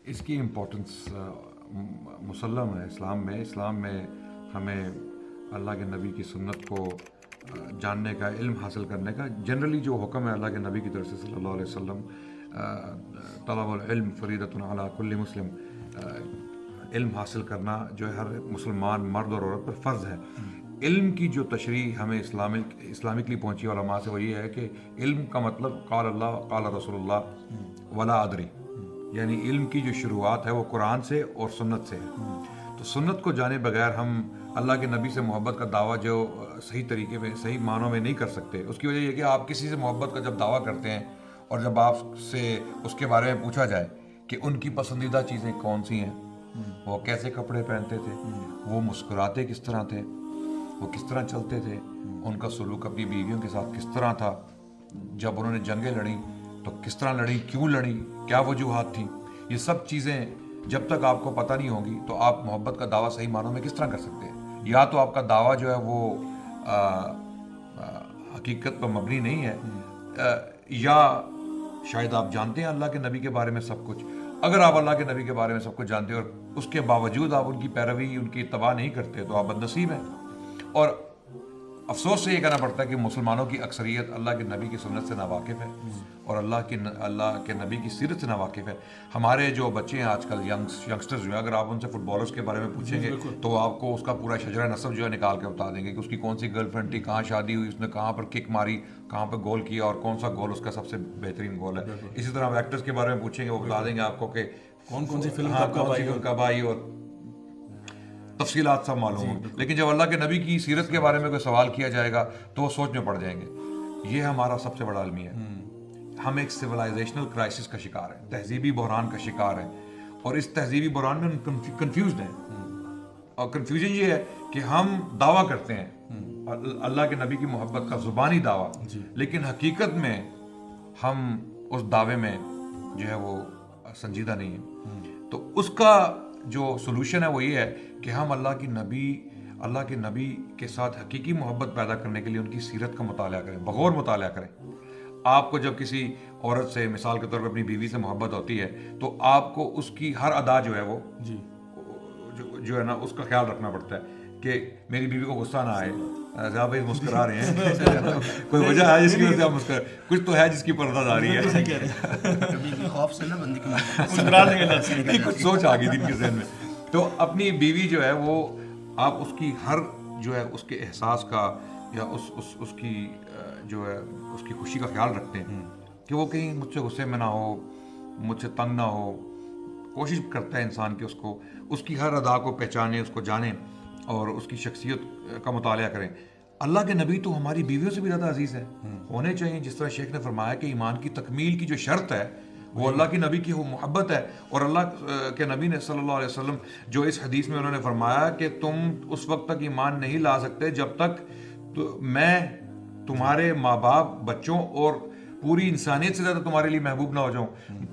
اس کی امپورٹنس مسلم ہے اسلام میں ہمیں اللہ کے نبی کی سنت کو جاننے کا، علم حاصل کرنے کا جنرلی جو حکم ہے اللہ کے نبی کی طرف سے صلی اللہ علیہ وسلم، طلب العلم فریضۃ علی کل مسلم، علم حاصل کرنا جو ہے ہر مسلمان مرد اور عورت پر فرض ہے۔ علم کی جو تشریح ہمیں اسلامکلی پہنچی علماء سے وہ یہ ہے کہ علم کا مطلب قال اللہ قال رسول اللہ ولا ادری، یعنی علم کی جو شروعات ہے وہ قرآن سے اور سنت سے ہے۔ تو سنت کو جانے بغیر ہم اللہ کے نبی سے محبت کا دعویٰ جو صحیح طریقے میں صحیح معنوں میں نہیں کر سکتے۔ اس کی وجہ یہ کہ آپ کسی سے محبت کا جب دعویٰ کرتے ہیں اور جب آپ سے اس کے بارے میں پوچھا جائے کہ ان کی پسندیدہ چیزیں کون سی ہیں، وہ کیسے کپڑے پہنتے تھے، وہ مسکراتے کس طرح تھے، وہ کس طرح چلتے تھے، ان کا سلوک اپنی بیویوں کے ساتھ کس طرح تھا، جب انہوں نے جنگیں لڑیں تو کس طرح لڑیں، کیوں لڑیں، کیا وجوہات تھیں، یہ سب چیزیں جب تک آپ کو پتہ نہیں ہوگی تو آپ محبت کا دعویٰ صحیح معنوں میں کس طرح کر سکتے ہیں؟ یا تو آپ کا دعویٰ جو ہے وہ حقیقت پر مبنی نہیں ہے، یا شاید آپ جانتے ہیں اللہ کے نبی کے بارے میں سب کچھ۔ اگر آپ اللہ کے نبی کے بارے میں سب کچھ جانتے ہیں اور اس کے باوجود آپ ان کی پیروی، ان کی اتباع نہیں کرتے تو آپ بدنصیب ہیں۔ اور افسوس سے یہ کہنا پڑتا ہے کہ مسلمانوں کی اکثریت اللہ کے نبی کی سنت سے ناواقف ہے اور اللہ کے نبی کی سیرت سے ناواقف ہے۔ ہمارے جو بچے ہیں آج کل ینگسٹرز جو ہیں، اگر آپ ان سے فٹ بالرز کے بارے میں پوچھیں گے تو آپ کو اس کا پورا شجرہ نسب جو ہے نکال کے بتا دیں گے کہ اس کی کون سی گرل فرینڈ تھی، کہاں شادی ہوئی، اس نے کہاں پر کک ماری، کہاں پہ گول کیا اور کون سا گول اس کا سب سے بہترین گول ہے۔ اسی طرح ایکٹرز کے بارے میں پوچھیں گے وہ بتا دیں گے آپ کو کہ کون سی فلم کب آئی اور تفصیلات سب معلوم ہوں۔ لیکن جب اللہ کے نبی کی سیرت کے بارے میں کوئی سوال کیا جائے گا تو وہ سوچ میں پڑ جائیں گے۔ یہ ہمارا سب سے بڑا المیہ ہے۔ ہم ایک سویلائزیشنل کرائسس کا شکار ہیں، تہذیبی بحران کا شکار ہیں، اور اس تہذیبی بحران میں ہم کنفیوزڈ ہیں۔ اور کنفیوژن یہ ہے کہ ہم دعویٰ کرتے ہیں اللہ کے نبی کی محبت کا زبانی دعویٰ، لیکن حقیقت میں ہم اس دعوے میں جو ہے وہ سنجیدہ نہیں ہیں۔ تو اس کا جو سلوشن ہے وہ یہ ہے کہ ہم اللہ کے نبی کے ساتھ حقیقی محبت پیدا کرنے کے لیے ان کی سیرت کا مطالعہ کریں، بغور مطالعہ کریں۔ آپ کو جب کسی عورت سے مثال کے طور پہ اپنی بیوی سے محبت ہوتی ہے تو آپ کو اس کی ہر ادا جو ہے وہ جو ہے نا اس کا خیال رکھنا پڑتا ہے کہ میری بیوی کو غصہ نہ آئے۔ صاحب بھائی مسکرا رہے ہیں، کوئی وجہ ہے جس کی وجہ سے آپ مسکرا، کچھ تو ہے جس کی پردہ داری ہے، خوف سے نا بندی کو کچھ سوچ آ گئی تھی ان کے ذہن میں۔ تو اپنی بیوی جو ہے وہ آپ اس کی ہر جو ہے اس کے احساس کا یا اس کی جو ہے اس کی خوشی کا خیال رکھتے ہیں کہ وہ کہیں مجھ سے غصے میں نہ ہو، مجھ سے تنگ نہ ہو۔ کوشش کرتا ہے انسان کہ اس کی ہر ادا کو پہچانے، اس کو جانیں اور اس کی شخصیت کا مطالعہ کریں۔ اللہ کے نبی تو ہماری بیویوں سے بھی زیادہ عزیز ہے، ہونے چاہیے۔ جس طرح شیخ نے فرمایا کہ ایمان کی تکمیل کی جو شرط ہے وہ اللہ کی نبی کی محبت ہے، اور اللہ کے نبی نے صلی اللہ علیہ وسلم جو اس حدیث میں انہوں نے فرمایا کہ تم اس وقت تک ایمان نہیں لا سکتے جب تک میں تمہارے ماں باپ، بچوں اور پوری انسانیت سے زیادہ تمہارے لیے محبوب نہ ہو جاؤں۔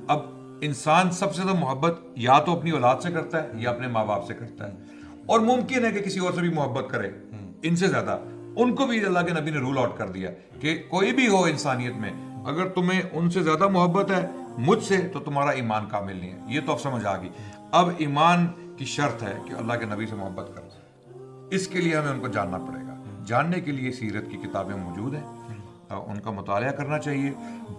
اب انسان سب سے زیادہ محبت یا تو اپنی اولاد سے کرتا ہے یا اپنے ماں باپ سے کرتا ہے، اور ممکن ہے کہ کسی اور سے بھی محبت کرے ان سے زیادہ۔ ان کو بھی اللہ کے نبی نے رول آؤٹ کر دیا کہ کوئی بھی ہو انسانیت میں، اگر تمہیں ان سے زیادہ محبت ہے مجھ سے تو تمہارا ایمان کامل نہیں ہے۔ یہ تو اب سمجھ آ گئی۔ اب ایمان کی شرط ہے کہ اللہ کے نبی سے محبت کرو، اس کے لیے ہمیں ان کو جاننا پڑے گا۔ جاننے کے لیے سیرت کی کتابیں موجود ہیں، ان کا مطالعہ کرنا چاہیے۔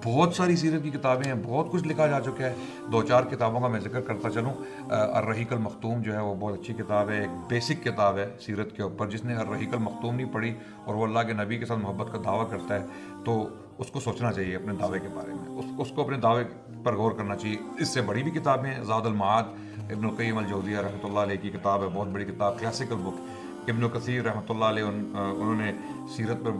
بہت ساری سیرت کی کتابیں ہیں، بہت کچھ لکھا جا چکا ہے۔ 2-4 کتابوں کا میں ذکر کرتا چلوں۔ الرحیق المختوم جو ہے وہ بہت اچھی کتاب ہے، ایک بیسک کتاب ہے سیرت کے اوپر۔ جس نے الرحیق المختوم نہیں پڑھی اور وہ اللہ کے نبی کے ساتھ محبت کا دعویٰ کرتا ہے تو اس کو سوچنا چاہیے اپنے دعوے کے بارے میں، اس کو اپنے دعوے پر غور کرنا چاہیے۔ اس سے بڑی بھی کتابیں ہیں، زاد المعاد ابن القیم الجوزیہ رحمۃ اللہ علیہ کی کتاب ہے، بہت بڑی کتاب، کلاسیکل بک۔ ابن کثیر رحمۃ اللہ علیہ انہوں نے سیرت پر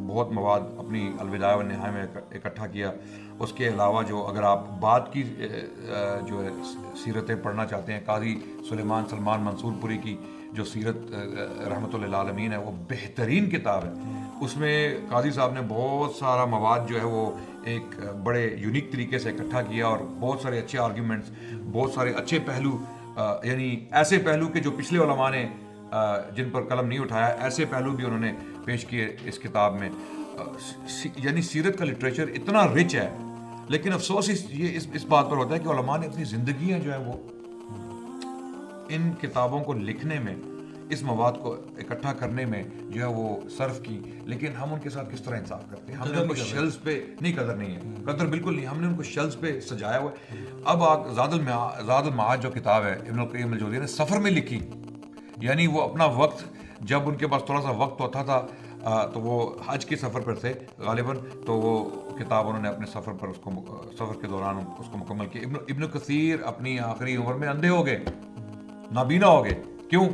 بہت مواد اپنی البدایہ والنہایہ میں اکٹھا کیا۔ اس کے علاوہ جو اگر آپ بعد کی جو ہے سیرتیں پڑھنا چاہتے ہیں، قاضی سلمان منصور پوری کی جو سیرت رحمۃ اللہ عالمین ہے وہ بہترین کتاب ہے۔ اس میں قاضی صاحب نے بہت سارا مواد جو ہے وہ ایک بڑے یونیک طریقے سے اکٹھا کیا، اور بہت سارے اچھے آرگیومنٹس، بہت سارے اچھے پہلو، یعنی ایسے پہلو کہ جو پچھلے علماء نے جن پر قلم نہیں اٹھایا، ایسے پہلو بھی انہوں نے پیش کیے اس کتاب میں۔ یعنی سیرت کا لٹریچر اتنا رچ ہے، لیکن افسوس یہ اس بات پر ہوتا ہے کہ علماء نے اپنی زندگیاں جو ہیں وہ ان کتابوں کو لکھنے میں، اس مواد کو اکٹھا کرنے میں جو ہے وہ صرف کی، لیکن ہم ان کے ساتھ کس طرح انصاف کرتے ہیں؟ ہم نے ان کو شیلز پہ نہیں، قدر نہیں ہے، قدر بالکل نہیں، ہم نے ان کو شیلز پہ سجایا ہوا ہے۔ اب آپ زاد المعاد جو کتاب ہے ابن القیم الجوزی نے سفر میں لکھی، یعنی وہ اپنا وقت، جب ان کے پاس تھوڑا سا وقت ہوتا تھا تو وہ حج کے سفر پر تھے غالباً، تو وہ کتاب انہوں نے اپنے سفر پر سفر کے دوران اس کو مکمل کیا۔ ابن کثیر اپنی آخری عمر میں اندھے ہو گئے، نابینا ہو گئے۔ کیوں؟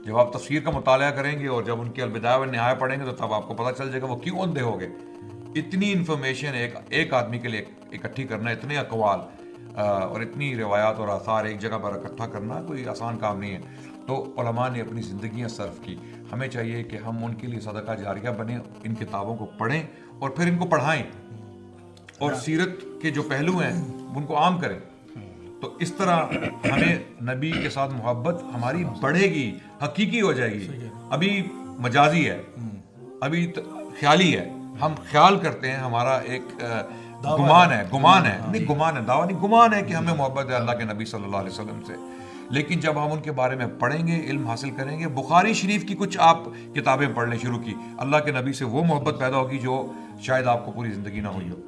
جب آپ تفسیر کا مطالعہ کریں گے اور جب ان کی البدایہ والنہایہ پڑھیں گے تو تب آپ کو پتہ چل جائے گا وہ کیوں اندھے ہو گئے۔ اتنی انفارمیشن ایک آدمی کے لیے اکٹھی کرنا، اتنے اقوال اور اتنی روایات اور آثار ایک جگہ پر اکٹھا کرنا کوئی آسان کام نہیں ہے۔ تو علماء نے اپنی زندگیاں صرف کی، ہمیں چاہیے کہ ہم ان کے لیے صدقہ جاریہ بنیں، ان کتابوں کو پڑھیں اور پھر ان کو پڑھائیں، اور سیرت کے جو پہلو ہیں ان کو عام کریں۔ تو اس طرح ہمیں نبی کے ساتھ محبت ہماری بڑھے گی، حقیقی ہو جائے گی۔ ابھی مجازی ہے، ابھی خیالی ہے، ہم خیال کرتے ہیں، ہمارا ایک گمان ہے دعویٰ نہیں، گمان ہے کہ ہمیں محبت ہے اللہ کے نبی صلی اللہ علیہ وسلم سے، لیکن جب ہم ان کے بارے میں پڑھیں گے، علم حاصل کریں گے، بخاری شریف کی کچھ آپ کتابیں پڑھنے شروع کی، اللہ کے نبی سے وہ محبت پیدا ہوگی جو شاید آپ کو پوری زندگی نہ ہوئی ہو۔